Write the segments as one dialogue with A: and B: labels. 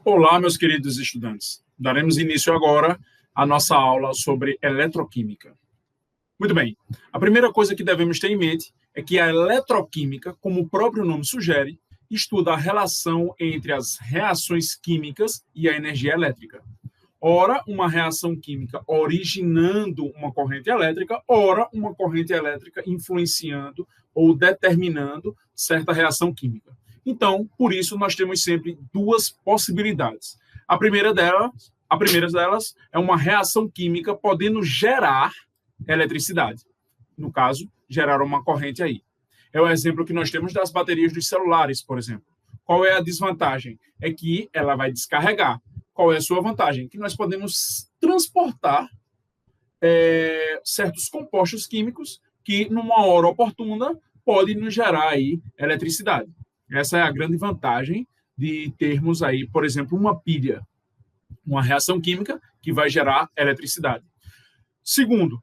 A: Olá, meus queridos estudantes. Daremos início agora à nossa aula sobre eletroquímica. Muito bem. A primeira coisa que devemos ter em mente é que a eletroquímica, como o próprio nome sugere, estuda a relação entre as reações químicas e a energia elétrica. Ora, uma reação química originando uma corrente elétrica, ora, uma corrente elétrica influenciando ou determinando certa reação química. Então, por isso, nós temos sempre duas possibilidades. A primeira delas é uma reação química podendo gerar eletricidade. No caso, gerar uma corrente aí. É o exemplo que nós temos das baterias dos celulares, por exemplo. Qual é a desvantagem? É que ela vai descarregar. Qual é a sua vantagem? Que nós podemos transportar certos compostos químicos que, numa hora oportuna, podem nos gerar aí eletricidade. Essa é a grande vantagem de termos aí, por exemplo, uma pilha, uma reação química que vai gerar eletricidade. Segundo,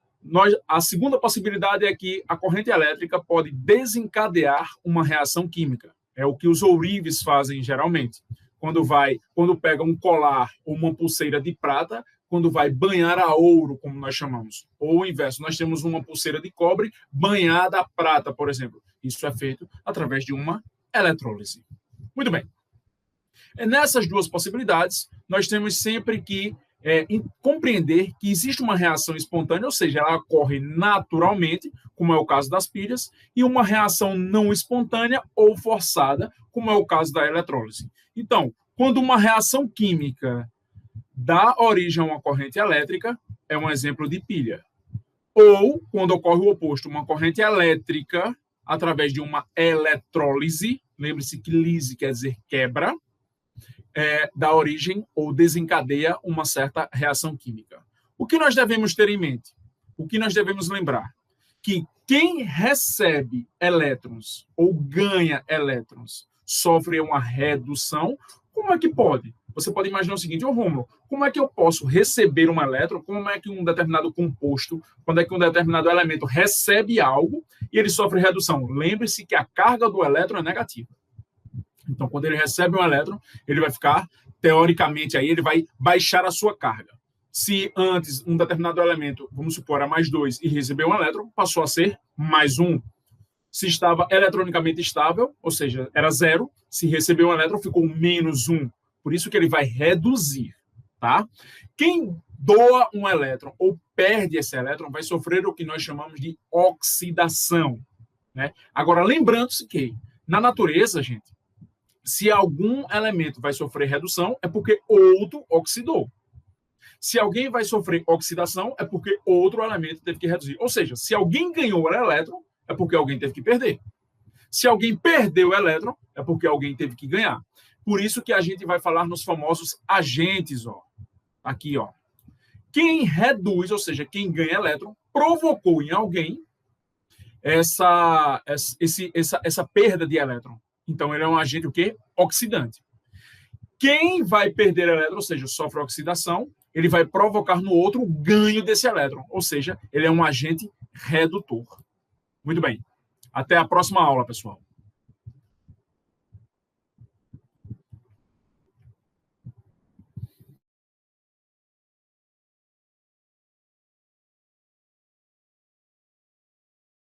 A: a segunda possibilidade é que a corrente elétrica pode desencadear uma reação química. É o que os ourives fazem geralmente. Quando pega um colar ou uma pulseira de prata, quando vai banhar a ouro, como nós chamamos. Ou o inverso, nós temos uma pulseira de cobre banhada a prata, por exemplo. Isso é feito através de uma eletrólise. Muito bem. Nessas duas possibilidades, nós temos sempre que compreender que existe uma reação espontânea, ou seja, ela ocorre naturalmente, como é o caso das pilhas, e uma reação não espontânea ou forçada, como é o caso da eletrólise. Então, quando uma reação química dá origem a uma corrente elétrica, é um exemplo de pilha. Ou, quando ocorre o oposto, uma corrente elétrica através de uma eletrólise, lembre-se que lise quer dizer quebra, dá origem ou desencadeia uma certa reação química. O que nós devemos ter em mente? O que nós devemos lembrar? Que quem recebe elétrons ou ganha elétrons sofre uma redução. Como é que pode? Você pode imaginar o seguinte: Rômulo, como é que eu posso receber um elétron? Como é que um determinado composto, quando é que um determinado elemento recebe algo e ele sofre redução? Lembre-se que a carga do elétron é negativa. Então, quando ele recebe um elétron, ele vai ficar, teoricamente, aí ele vai baixar a sua carga. Se antes um determinado elemento, vamos supor, era mais 2 e recebeu um elétron, passou a ser mais 1. Se estava eletronicamente estável, ou seja, era 0, se recebeu um elétron, ficou menos 1. Por isso que ele vai reduzir, tá? Quem doa um elétron ou perde esse elétron vai sofrer o que nós chamamos de oxidação, né? Agora, lembrando-se que, na natureza, gente, se algum elemento vai sofrer redução, é porque outro oxidou. Se alguém vai sofrer oxidação, é porque outro elemento teve que reduzir. Ou seja, se alguém ganhou o elétron, é porque alguém teve que perder. Se alguém perdeu o elétron, é porque alguém teve que ganhar. Por isso que a gente vai falar nos famosos agentes, ó. Aqui, ó. Quem reduz, ou seja, quem ganha elétron, provocou em alguém essa perda de elétron. Então, ele é um agente o quê? Oxidante. Quem vai perder elétron, ou seja, sofre oxidação, ele vai provocar no outro o ganho desse elétron. Ou seja, ele é um agente redutor. Muito bem. Até a próxima aula, pessoal.